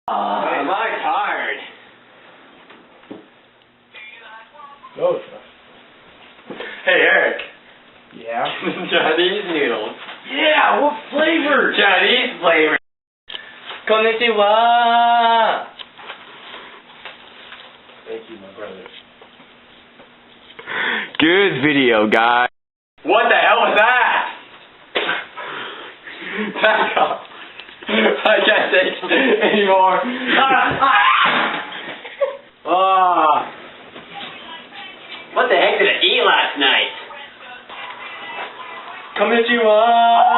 Am I tired? Oh. Hey, Eric. Yeah? Chinese noodles. Yeah, what flavor? Chinese flavor. Konnichiwa. Thank you, my brother. Good video, guys. What the hell was that? Back up. I can't take it anymore. What the heck did I eat last night? Konnichiwa.